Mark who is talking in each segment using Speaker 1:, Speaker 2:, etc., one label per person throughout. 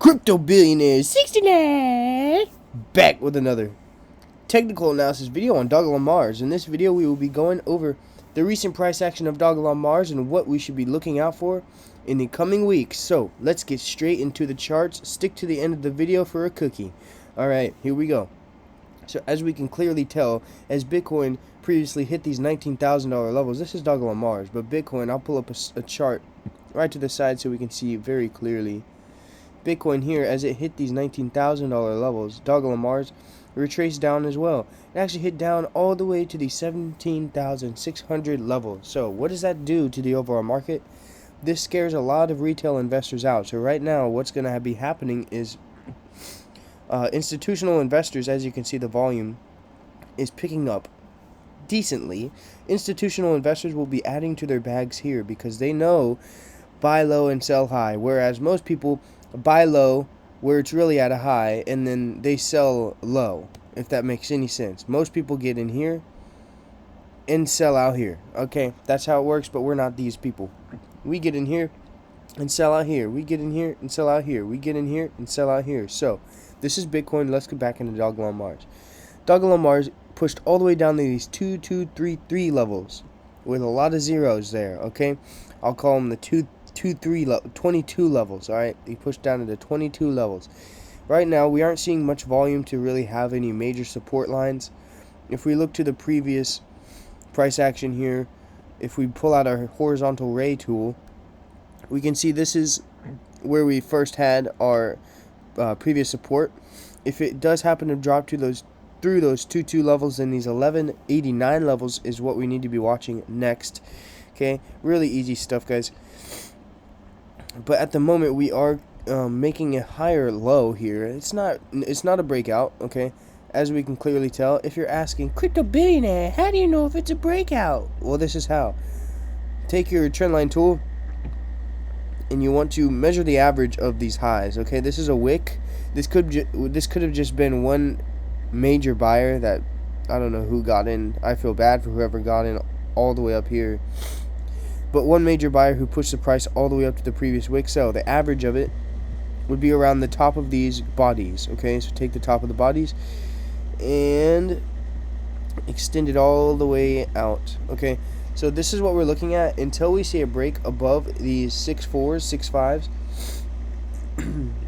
Speaker 1: Crypto billionaires 69 back with another technical analysis video on Dogelon Mars. In this video we will be going over the recent price action of Dogelon Mars and what we should be looking out for in the coming weeks. So let's get straight into the charts. Stick to the end of the video for a cookie. Alright, here we go. So as we can clearly tell, as Bitcoin previously hit these $19,000 levels, this is Dogelon Mars, but Bitcoin, I'll pull up a chart right to the side so we can see very clearly. Bitcoin here, as it hit these $19,000 levels, Dogelon Mars retraced down as well. It actually hit down all the way to the 17,600 level. So what does that do to the overall market? This scares a lot of retail investors out. So right now what's going to be happening is institutional investors, as you can see, the volume is picking up decently. Institutional investors will be adding to their bags here because they know buy low and sell high, whereas most people buy low where it's really at a high and then they sell low, if that makes any sense. Most people get in here and sell out here. Okay, that's how it works, but we're not these people. We get in here and sell out here. We get in here and sell out here. We get in here and sell out here. So this is Bitcoin. Let's get back into Dogelon Mars. Dogelon Mars pushed all the way down to these 2233 levels with a lot of zeros there. Okay, I'll call them the 22 levels. All right, he pushed down into 22 levels. Right now we aren't seeing much volume to really have any major support lines. If we look to the previous price action here, if we pull out our horizontal ray tool, we can see this is where we first had our previous support. If it does happen to drop to through those 22 levels, then these 1189 levels is what we need to be watching next. Okay, really easy stuff, guys. But at the moment we are making a higher low here. It's not a breakout. Okay, as we can clearly tell. If you're asking, crypto billionaire, how do you know if it's a breakout? Well, this is how. Take your trendline tool and you want to measure the average of these highs. Okay, this is a wick. This could have just been one major buyer that I don't know who got in. I feel bad for whoever got in all the way up here. But one major buyer who pushed the price all the way up to the previous wick. So the average of it would be around the top of these bodies. Okay, so take the top of the bodies and extend it all the way out. Okay, so this is what we're looking at until we see a break above these 6.4s, 6.5s.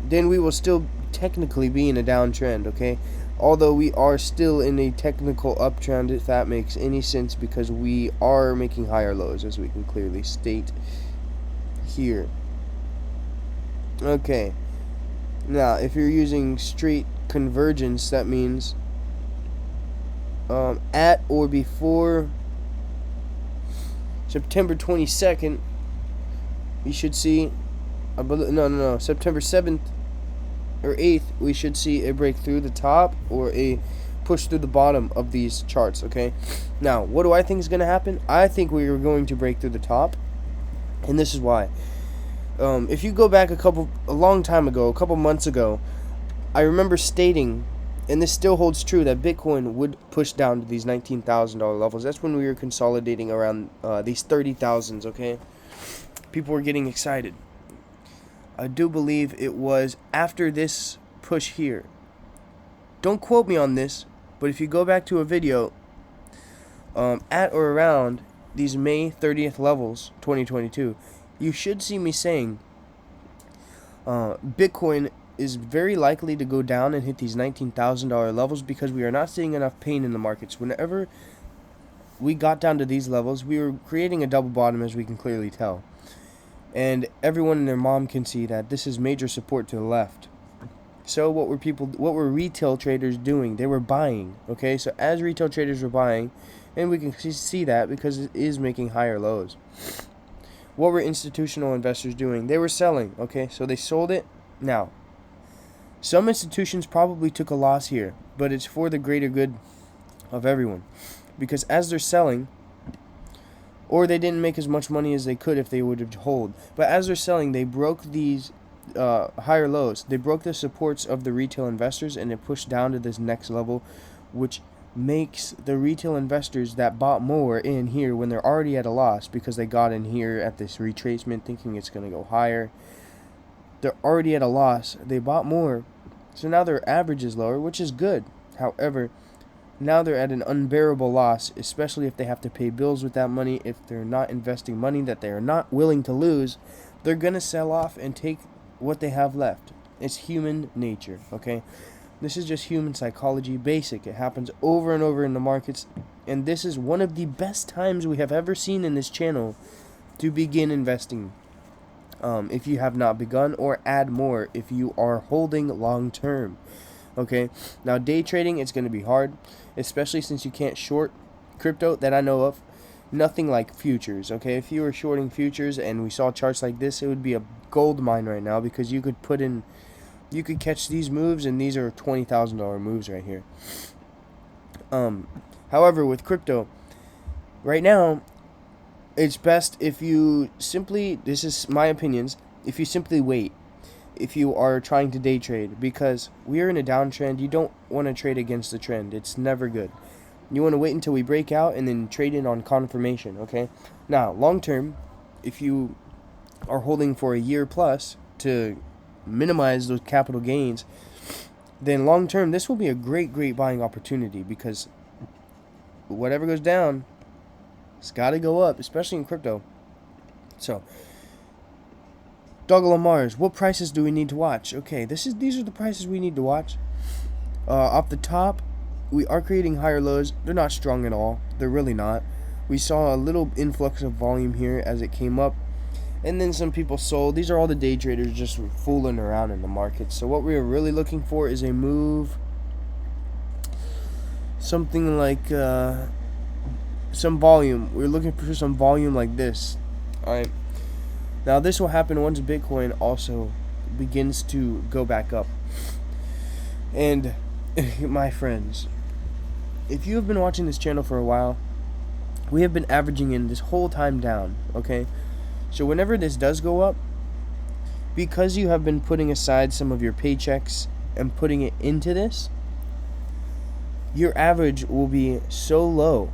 Speaker 1: Then we will still technically be in a downtrend. Okay, although we are still in a technical uptrend, if that makes any sense, because we are making higher lows, as we can clearly state here. Okay, now if you're using straight convergence, that means at or before September 22nd, we should see September 7th or 8th, we should see a break through the top or a push through the bottom of these charts. Okay, now what do I think is going to happen? I think we are going to break through the top, and this is why. If you go back a long time ago, a couple months ago, I remember stating, and this still holds true, that Bitcoin would push down to these $19,000 levels. That's when we were consolidating around these 30,000s. Okay, people were getting excited. I do believe it was after this push here. Don't quote me on this, but if you go back to a video at or around these May 30th levels, 2022, you should see me saying Bitcoin is very likely to go down and hit these $19,000 levels because we are not seeing enough pain in the markets. Whenever we got down to these levels, we were creating a double bottom, as we can clearly tell. And everyone and their mom can see that this is major support to the left. So what were retail traders doing? They were buying. Okay, so as retail traders were buying, and we can see that because it is making higher lows. What were institutional investors doing? They were selling. Okay, so they sold it. Now, some institutions probably took a loss here, but it's for the greater good of everyone, because as they're selling, or they didn't make as much money as they could if they would have hold. But as they're selling, they broke these higher lows. They broke the supports of the retail investors, and it pushed down to this next level, which makes the retail investors that bought more in here when they're already at a loss because they got in here at this retracement thinking it's going to go higher. They're already at a loss. They bought more, so now their average is lower, which is good. However, now they're at an unbearable loss, especially if they have to pay bills with that money. If they're not investing money that they are not willing to lose, they're going to sell off and take what they have left. It's human nature, okay? This is just human psychology, basic. It happens over and over in the markets, and this is one of the best times we have ever seen in this channel to begin investing. If you have not begun, or add more if you are holding long term. Okay, now day trading, it's going to be hard, especially since you can't short crypto that I know of. Nothing like futures. Okay, if you were shorting futures and we saw charts like this, it would be a gold mine right now, because you could catch these moves, and these are $20,000 moves right here. However, with crypto right now, it's best if you simply, this is my opinions, if you simply wait. If you are trying to day trade, because we are in a downtrend, you don't want to trade against the trend. It's never good. You want to wait until we break out and then trade in on confirmation, okay? Now, long term, if you are holding for a year plus to minimize those capital gains, then long term, this will be a great buying opportunity, because whatever goes down, it's got to go up, especially in crypto. So, Dogelon Mars, what prices do we need to watch? Okay, these are the prices we need to watch. Off the top, we are creating higher lows. They're not strong at all. They're really not. We saw a little influx of volume here as it came up, and then some people sold. These are all the day traders just fooling around in the market. So what we are really looking for is a move, something like some volume. We're looking for some volume like this. Alright. Now, this will happen once Bitcoin also begins to go back up. And, my friends, if you have been watching this channel for a while, we have been averaging in this whole time down, okay? So whenever this does go up, because you have been putting aside some of your paychecks and putting it into this, your average will be so low.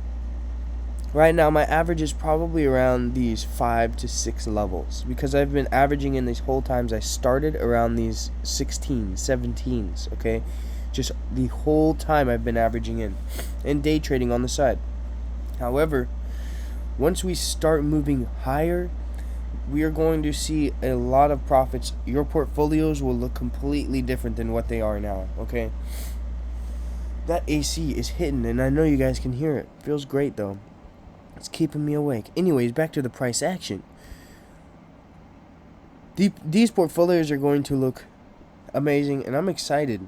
Speaker 1: Right now, my average is probably around these 5 to 6 levels, because I've been averaging in these whole times I started around these 16s, 17s, okay? Just the whole time I've been averaging in, and day trading on the side. However, once we start moving higher, we are going to see a lot of profits. Your portfolios will look completely different than what they are now, okay? That AC is hitting, and I know you guys can hear it. Feels great, though. It's keeping me awake. Anyways, back to the price action. These portfolios are going to look amazing, and I'm excited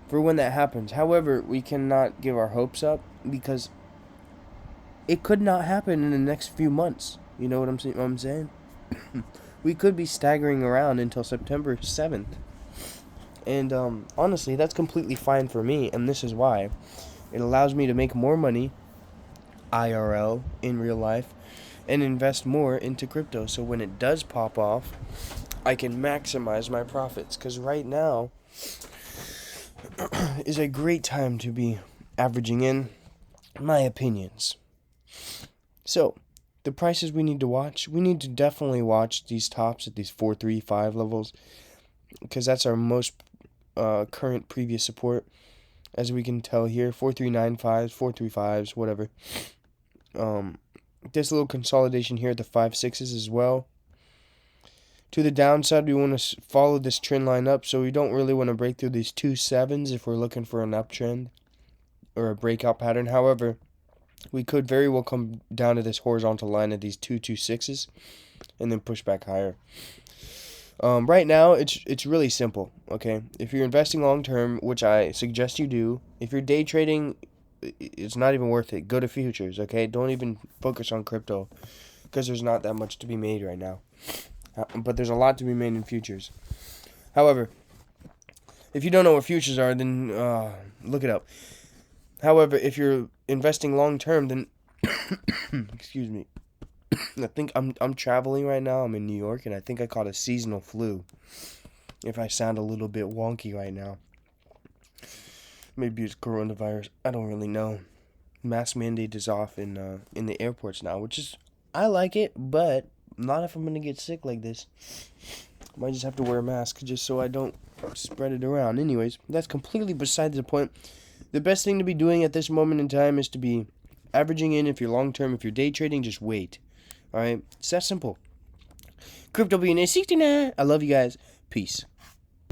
Speaker 1: for when that happens. However, we cannot give our hopes up, because it could not happen in the next few months. You know what I'm saying? We could be staggering around until September 7th. And honestly, that's completely fine for me, and this is why. It allows me to make more money IRL, in real life, and invest more into crypto, so when it does pop off, I can maximize my profits, because right now is a great time to be averaging in my opinions. So the prices we need to watch, we need to definitely watch these tops at these 435 levels, because that's our most current previous support, as we can tell here. 4395s, 435s, whatever. This little consolidation here at the 5/6s as well. To the downside, we want to follow this trend line up, so we don't really want to break through these 2/7s if we're looking for an uptrend or a breakout pattern. However, we could very well come down to this horizontal line at these 2/6s and then push back higher. Right now, it's really simple, okay? If you're investing long term, which I suggest you do, if you're day trading, it's not even worth it. Go to futures, okay? Don't even focus on crypto, because there's not that much to be made right now. But there's a lot to be made in futures. However, if you don't know what futures are, then look it up. However, if you're investing long term, then excuse me. I think I'm traveling right now. I'm in New York, and I think I caught a seasonal flu. If I sound a little bit wonky right now. Maybe it's coronavirus. I don't really know. Mask mandate is off in the airports now, which is, I like it, but not if I'm gonna get sick like this. Might just have to wear a mask just so I don't spread it around. Anyways, that's completely beside the point. The best thing to be doing at this moment in time is to be averaging in. If you're long term, if you're day trading, just wait. Alright? It's that simple. Crypto being a 69. I love you guys. Peace.